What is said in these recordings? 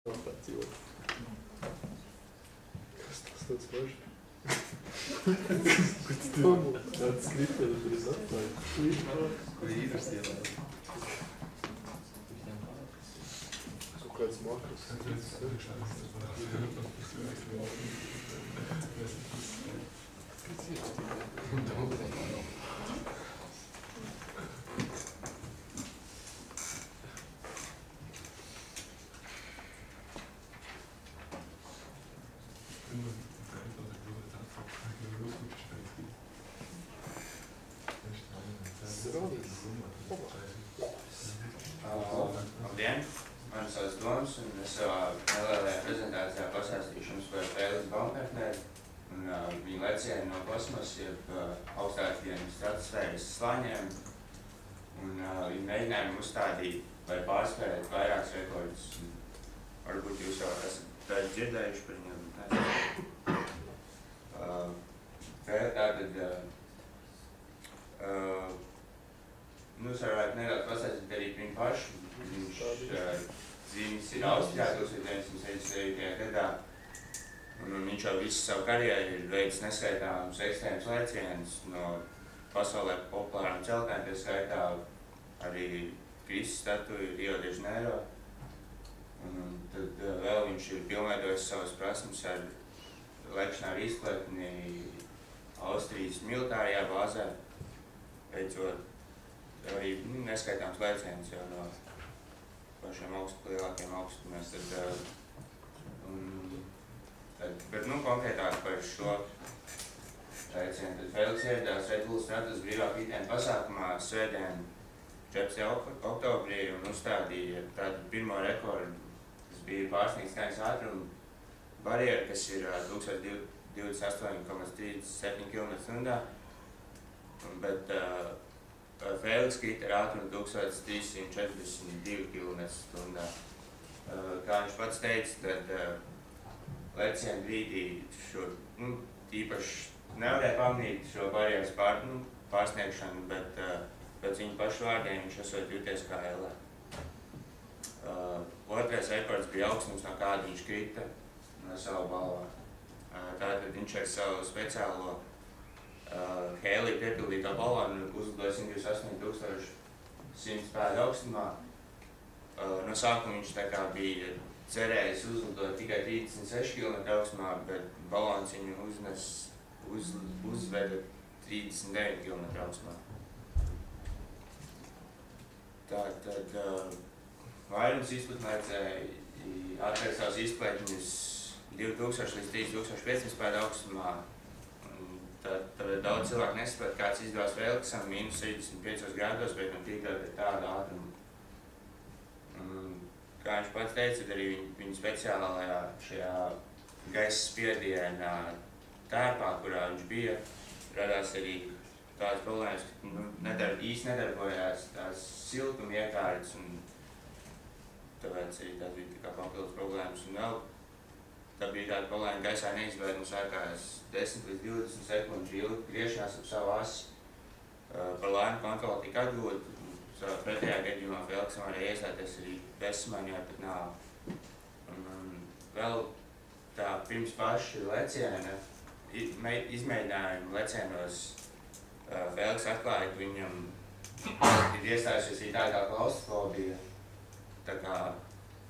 Tāds jūtas. Kas tas tāds forši? Tāds skriptēļ tur ir atklāja. Ko īvers ielēja? Kaut kāds makros. Labdien! Mani sauc Doms, un es savā nelielajā prezentācijā pastāstīšu jums par Fēliks Baumgartneri un viņa lecienu no kosmosa, jeb augstākajiem stratosfēras slāņiem. Un viņa mēģinājumu uzstādīt, lai pārspētu vairākus rekordus. Varbūt jūs jau esat daži dzirdējuši par viņu. Tātad jūs varētu nedaudz pastāstīt arī viņu pašu. Viņš dzīvis ir Austrijā 1979. gadā, un viņš jau visu savu karjeru ir veicis neskaitāmus ekstrēmus lēcienus no pasaulē populārām celtnēm, pie skaitā arī Kristus statuju Rio de Janeiro. Un tad vēl viņš ir pilnveidojis savas prasmes ar lekšanu ar izpletni Austrijas militārajā bāzē, veicot arī neskaitāms lēcienus jau no pašiem lielākiem augstumiem. Bet konkrētāk par šo lēcienu. Tad Fēliks ieradās Red Bull Stratus brīvā kritiena pasākumā svētdien 14. oktobrī un uzstādīja tādu pirmo rekordu, kas bija pārsniegt skaņas ātrumu barjeru, kas ir 1028,37 km/h. Bet Fēliks krita ar ātrumu 1342 km/h. Kā viņš pats teica, tad leciena brīdī īpaši nevarēja pamanīt šo barjeras pārsniegšanu, bet pēc viņa pašu vārdiem viņš esot jūties kā ellē. Otrais rekords bija augstums, no kāda viņš krita no savu balvānu. Tātad viņš ar savu speciālo hēliju piepildītā balvānu uzlidoja 128,100 pēdu augstumā. No sākuma viņš tā kā bija cerējis uzlidot tikai 36 km augstumā, bet balvāns viņu uzveda 39 km augstumā. Tātad vairums izplatnēcēji atvērt savas izpletņas 2000 līdz 3500 pēdu augstumā. Tad daudz cilvēku nesaprot, kāds izdevās Fēliksam -65 grādos, bet tikai ar tādu ātrumu. Kā viņš pats teica, arī viņa speciālajā šajā gaisa spiediena tērpā, kurā viņš bija, radās arī tādas problēmas, ka īsti nedarbojās tās siltuma iekārtas, un tāpēc arī tās bija tā kā papildus problēmas. Un vēl tā bija tāda problēma, gaisā neizvērt mums ārkās 10 līdz 20 sekundžu ilgi griešanās ap savu asi. Par laimi kontroli tika atgūta. Savā pretējā gadījumā Fēliksam varēja iestāties arī bezsamaņā pat nāvi. Vēl tā pirms paša leciena izmēģinājumu lecienos Fēliks atklāja, ka viņam ir iestājusies arī tāda klaustrofobija, tā kā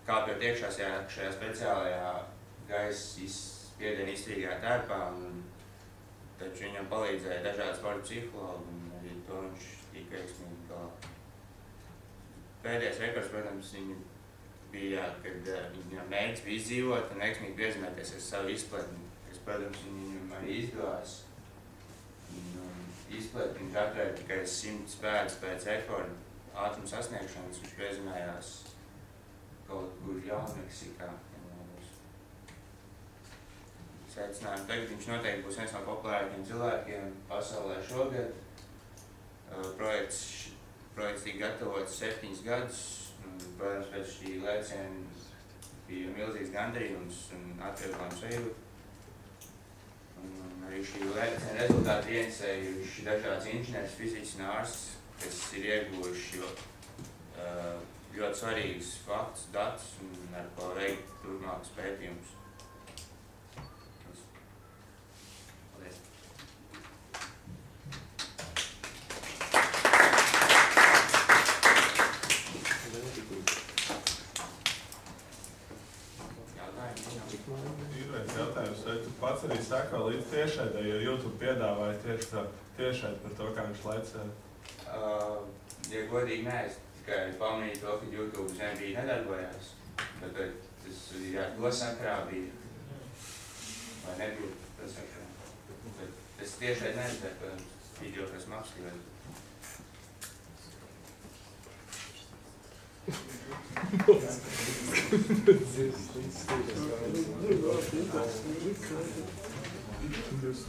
kāpjot iekšā šajā speciālajā gaisa spiediena izturīgajā tērpā, taču viņam palīdzēja dažādi sporta psihologi, un arī to viņš tika veiksmīgi galā. Pēdējais rekords, protams, bija, kad viņam mērķis bija izdzīvot un veiksmīgi piezemēties ar savu izpletni, kas, protams, viņam arī izdevās. Izpletni viņš atvēra tikai 100 pēdas pēc rekorda ātruma sasniegšanas, viņš piezemējās kaut kur Jaunmeksikā. Secinājumu tagad viņš noteikti būs viens no populārākiem cilvēkiem pasaulē šogad. Projekts tika gatavots 7 gadus. Protams, pēc šī lēciena bija milzīgs gandarījums un atvieglojums sajūta. Arī šī lēciena rezultāti ienesējuši dažādas inženieris, fiziķis un ārsts, kas ir ieguvuši ļoti svarīgus faktus, datus un ar ko veikt turpmākus pētījumus. Paldies! Ir jautājums, vai tu pats arī sako līdz tiešraidē, jo YouTube piedāvāja tiešraidi par to, kā viņš laicē? Ja godīgi nē, es tikai pamanīju to, ka YouTube zem bija nedarbojās, bet tas, jā, to sakrā bija, vai nebija tas sakrā. Bet es tiešraidi neredzēju, protams, video, kas man apskatījās. Jūs